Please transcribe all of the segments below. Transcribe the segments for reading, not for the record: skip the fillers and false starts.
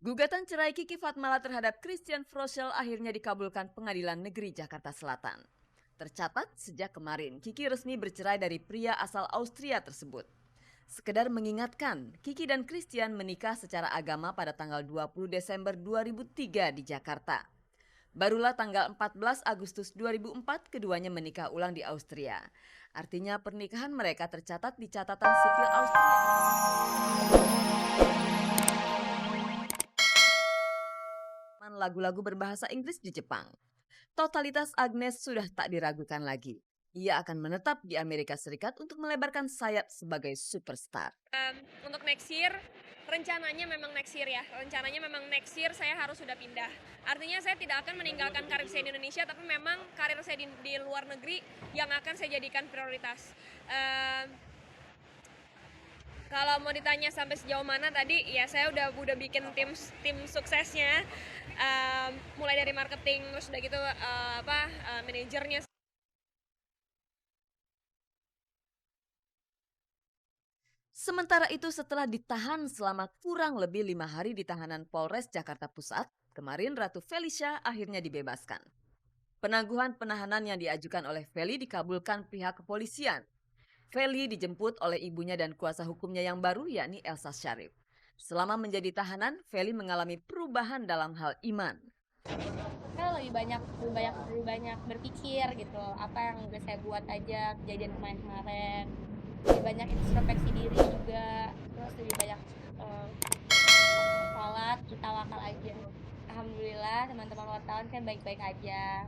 Gugatan cerai Kiki Fatmala terhadap Christian Froschel akhirnya dikabulkan Pengadilan Negeri Jakarta Selatan. Tercatat sejak kemarin Kiki resmi bercerai dari pria asal Austria tersebut. Sekedar mengingatkan, Kiki dan Christian menikah secara agama pada tanggal 20 Desember 2003 di Jakarta. Barulah tanggal 14 Agustus 2004 keduanya menikah ulang di Austria. Artinya pernikahan mereka tercatat di catatan sipil Austria. Lagu-lagu berbahasa Inggris di Jepang. Totalitas Agnes sudah tak diragukan lagi. Ia akan menetap di Amerika Serikat untuk melebarkan sayap sebagai superstar. Untuk next year, rencananya memang next year ya. Rencananya memang next year saya harus sudah pindah. Artinya saya tidak akan meninggalkan karir saya di Indonesia, tapi memang karir saya di luar negeri yang akan saya jadikan prioritas. Kalau mau ditanya sampai sejauh mana tadi, ya saya udah bikin tim suksesnya, mulai dari marketing, terus udah gitu manajernya. Sementara itu setelah ditahan selama kurang lebih 5 hari di tahanan Polres Jakarta Pusat, kemarin Ratu Felicia akhirnya dibebaskan. Penangguhan penahanan yang diajukan oleh Feli dikabulkan pihak kepolisian. Feli dijemput oleh ibunya dan kuasa hukumnya yang baru yakni Elsa Syarif. Selama menjadi tahanan, Feli mengalami perubahan dalam hal iman. Saya lebih banyak berpikir gitu, apa yang udah saya buat aja kejadian kemarin, lebih banyak introspeksi diri juga, terus lebih banyak sholat, tawakal aja. Alhamdulillah teman-teman wartawan kan baik-baik aja.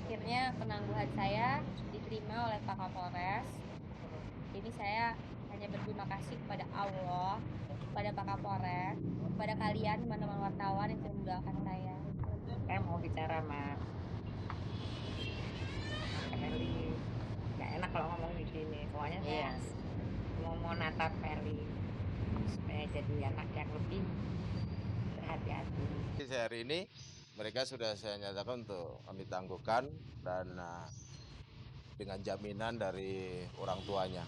Akhirnya penangguhan saya diterima oleh Pak Kapolres. Jadi saya hanya berterima kasih kepada Allah, kepada Pak Kapolres, kepada kalian teman-teman wartawan yang sudah mendoakan saya. Saya mau bicara sama Feli. Nggak enak kalau ngomong di sini. Soalnya saya mau natap Feli supaya jadi anak yang lebih berhati-hati. Hari ini mereka sudah saya nyatakan untuk kami tangguhkan dan dengan jaminan dari orang tuanya.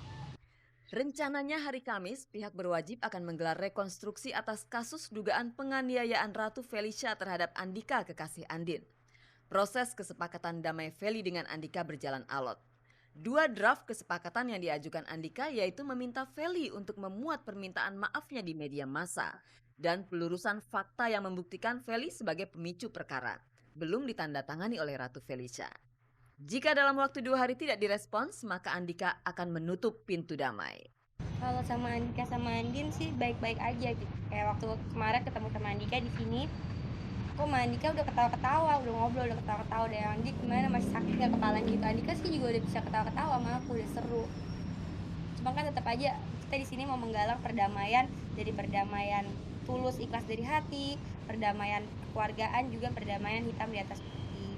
Rencananya hari Kamis, pihak berwajib akan menggelar rekonstruksi atas kasus dugaan penganiayaan Ratu Felicia terhadap Andika kekasih Andin. Proses kesepakatan damai Feli dengan Andika berjalan alot. 2 draft kesepakatan yang diajukan Andika yaitu meminta Feli untuk memuat permintaan maafnya di media massa dan pelurusan fakta yang membuktikan Feli sebagai pemicu perkara. Belum ditandatangani oleh Ratu Felicia. Jika dalam waktu 2 hari tidak direspons, maka Andika akan menutup pintu damai. Kalau sama Andika sama Andin sih baik-baik aja gitu. Kayak waktu kemarin ketemu sama Andika di sini, kok sama Andika udah ketawa-ketawa, udah ngobrol, udah ketawa-ketawa deh. Andik gimana, masih sakit gak kepalanya gitu. Andika sih juga udah bisa ketawa-ketawa sama aku, udah seru. Cuma kan tetap aja kita di sini mau menggalang perdamaian, jadi perdamaian tulus ikhlas dari hati, perdamaian kekeluargaan, juga perdamaian hitam di atas putih.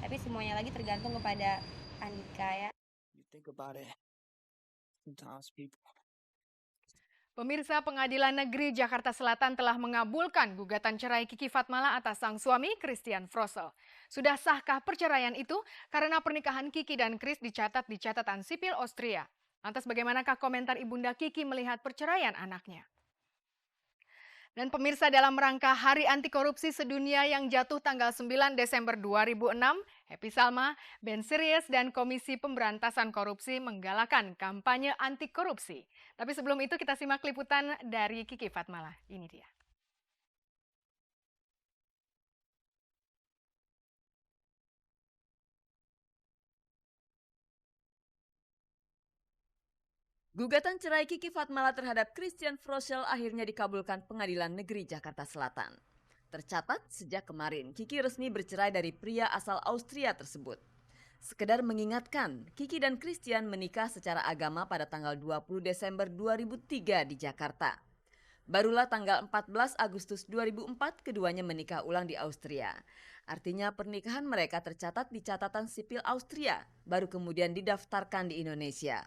Tapi semuanya lagi tergantung kepada Andika ya. Pemirsa, Pengadilan Negeri Jakarta Selatan telah mengabulkan gugatan cerai Kiki Fatmala atas sang suami Christian Froschel. Sudah sahkah perceraian itu? Karena pernikahan Kiki dan Chris dicatat di catatan sipil Austria. Lantas bagaimanakah komentar Ibunda Kiki melihat perceraian anaknya? Dan pemirsa, dalam rangka Hari Anti Korupsi Sedunia yang jatuh tanggal 9 Desember 2006, Happy Salma, Ben Series, dan Komisi Pemberantasan Korupsi menggalakkan kampanye anti korupsi. Tapi sebelum itu kita simak liputan dari Kiki Fatmala. Ini dia. Gugatan cerai Kiki Fatmala terhadap Christian Froschel akhirnya dikabulkan Pengadilan Negeri Jakarta Selatan. Tercatat sejak kemarin Kiki resmi bercerai dari pria asal Austria tersebut. Sekedar mengingatkan, Kiki dan Christian menikah secara agama pada tanggal 20 Desember 2003 di Jakarta. Barulah tanggal 14 Agustus 2004 keduanya menikah ulang di Austria. Artinya pernikahan mereka tercatat di catatan sipil Austria, baru kemudian didaftarkan di Indonesia.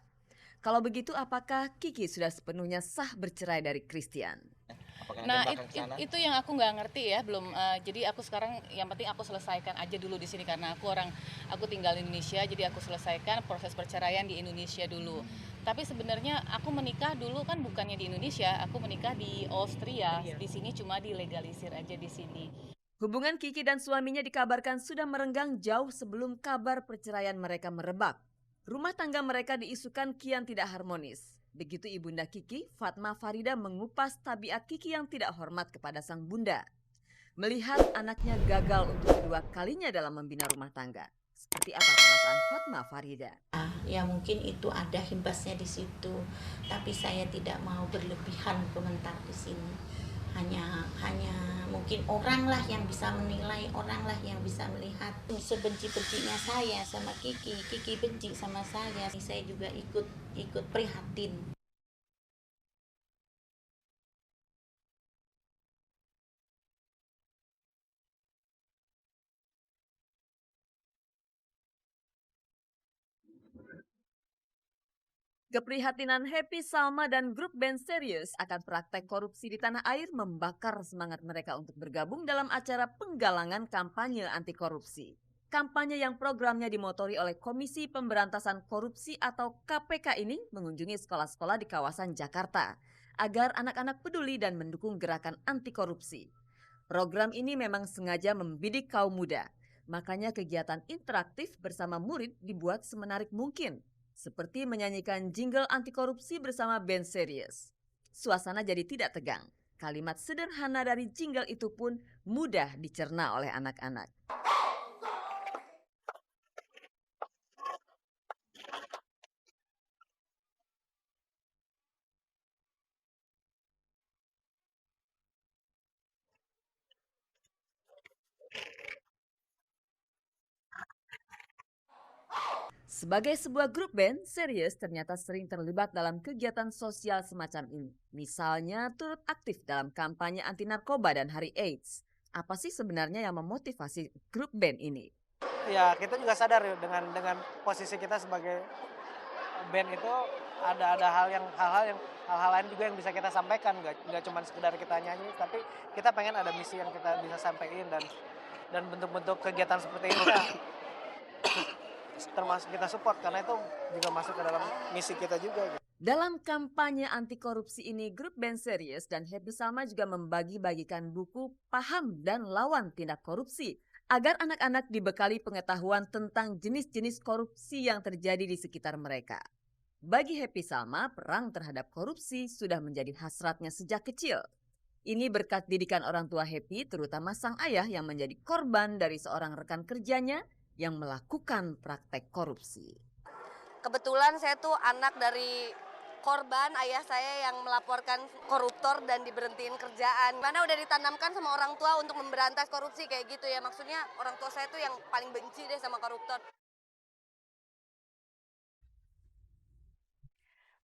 Kalau begitu, apakah Kiki sudah sepenuhnya sah bercerai dari Christian? Apakah nanti Nah, bakal ke sana? itu yang aku nggak ngerti ya, belum. Jadi aku sekarang yang penting aku selesaikan aja dulu di sini karena aku tinggal di Indonesia, jadi aku selesaikan proses perceraian di Indonesia dulu. Tapi sebenarnya aku menikah dulu kan bukannya di Indonesia, aku menikah di Austria. Di sini cuma dilegalisir aja di sini. Hubungan Kiki dan suaminya dikabarkan sudah merenggang jauh sebelum kabar perceraian mereka merebak. Rumah tangga mereka diisukan kian tidak harmonis. Begitu ibunda Kiki, Fatma Farida, mengupas tabiat Kiki yang tidak hormat kepada sang bunda. Melihat anaknya gagal untuk kedua kalinya dalam membina rumah tangga. Seperti apa perasaan Fatma Farida? Ya mungkin itu ada imbasnya di situ, tapi saya tidak mau berlebihan komentar di sini. Hanya mungkin orang lah yang bisa menilai, orang lah yang bisa melihat. Sebenci-bencinya saya sama Kiki benci sama saya juga ikut prihatin. Keprihatinan Happy Salma dan grup band Serius akan praktek korupsi di tanah air membakar semangat mereka untuk bergabung dalam acara penggalangan kampanye anti korupsi. Kampanye yang programnya dimotori oleh Komisi Pemberantasan Korupsi atau KPK ini mengunjungi sekolah-sekolah di kawasan Jakarta agar anak-anak peduli dan mendukung gerakan anti korupsi. Program ini memang sengaja membidik kaum muda, makanya kegiatan interaktif bersama murid dibuat semenarik mungkin. Seperti menyanyikan jingle anti korupsi bersama band Serius. Suasana jadi tidak tegang. Kalimat sederhana dari jingle itu pun mudah dicerna oleh anak-anak. Sebagai sebuah grup band, Serius ternyata sering terlibat dalam kegiatan sosial semacam ini. Misalnya turut aktif dalam kampanye anti narkoba dan hari AIDS. Apa sih sebenarnya yang memotivasi grup band ini? Ya kita juga sadar ya dengan posisi kita sebagai band itu ada hal-hal lain juga yang bisa kita sampaikan, nggak cuma sekedar kita nyanyi, tapi kita pengen ada misi yang kita bisa sampaikan dan bentuk-bentuk kegiatan seperti ini termasuk kita support karena itu juga masuk ke dalam misi kita juga. Dalam kampanye anti korupsi ini, grup band Serius dan Happy Salma juga membagi-bagikan buku Paham dan Lawan Tindak Korupsi agar anak-anak dibekali pengetahuan tentang jenis-jenis korupsi yang terjadi di sekitar mereka. Bagi Happy Salma, perang terhadap korupsi sudah menjadi hasratnya sejak kecil. Ini berkat didikan orang tua Happy, terutama sang ayah yang menjadi korban dari seorang rekan kerjanya yang melakukan praktek korupsi. Kebetulan saya tuh anak dari korban, ayah saya yang melaporkan koruptor dan diberhentiin kerjaan. Mana udah ditanamkan sama orang tua untuk memberantas korupsi kayak gitu ya. Maksudnya orang tua saya tuh yang paling benci deh sama koruptor.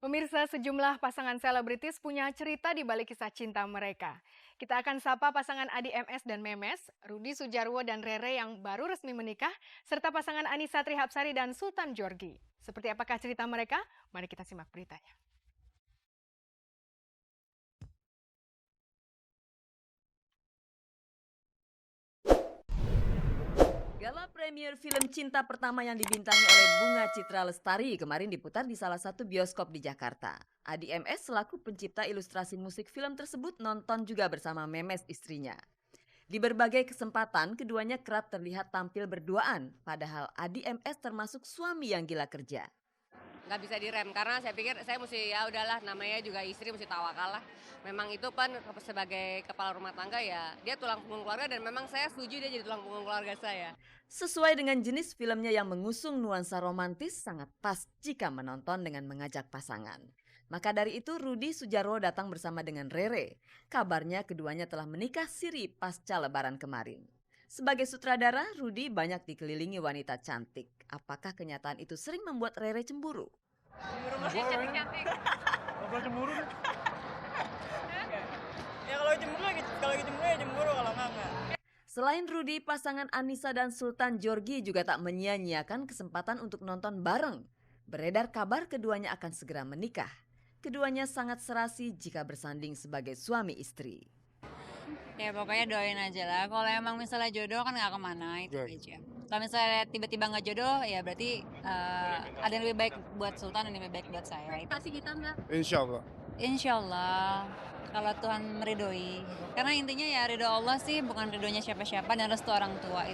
Pemirsa, sejumlah pasangan selebritis punya cerita di balik kisah cinta mereka. Kita akan sapa pasangan Adi MS dan Memes, Rudi Sudjarwo dan Rere yang baru resmi menikah, serta pasangan Anissa Trihapsari dan Sultan Djorghi. Seperti apakah cerita mereka? Mari kita simak beritanya. Gala premier film cinta pertama yang dibintangi oleh Bunga Citra Lestari kemarin diputar di salah satu bioskop di Jakarta. Adi MS selaku pencipta ilustrasi musik film tersebut nonton juga bersama Memes istrinya. Di berbagai kesempatan, keduanya kerap terlihat tampil berduaan, padahal Adi MS termasuk suami yang gila kerja. Nggak bisa direm karena saya pikir saya mesti ya udahlah, namanya juga istri mesti tawakal lah. Memang itu kan sebagai kepala rumah tangga ya dia tulang punggung keluarga dan memang saya setuju dia jadi tulang punggung keluarga saya. Sesuai dengan jenis filmnya yang mengusung nuansa romantis, sangat pas jika menonton dengan mengajak pasangan. Maka dari itu Rudi Sudjarwo datang bersama dengan Rere. Kabarnya keduanya telah menikah siri pasca Lebaran kemarin. Sebagai sutradara, Rudi banyak dikelilingi wanita cantik. Apakah kenyataan itu sering membuat Rere cemburu? Cemburu masih cantik-cantik. Kalau cemburu? Ya kalau cemburu ya cemburu, kalau enggak. Selain Rudi, pasangan Anissa dan Sultan Djorghi juga tak menyia-nyiakan kesempatan untuk nonton bareng. Beredar kabar keduanya akan segera menikah. Keduanya sangat serasi jika bersanding sebagai suami istri. Ya pokoknya doain aja lah. Kalau emang misalnya jodoh kan nggak kemana itu aja. Kalau misalnya tiba-tiba nggak jodoh ya berarti ada yang lebih baik buat Sultan, ada yang lebih baik buat saya. Kasih kita Mbak. Insya Allah kalau Tuhan meridoi. Karena intinya ya ridho Allah sih bukan ridhonya siapa-siapa dan restu orang tua.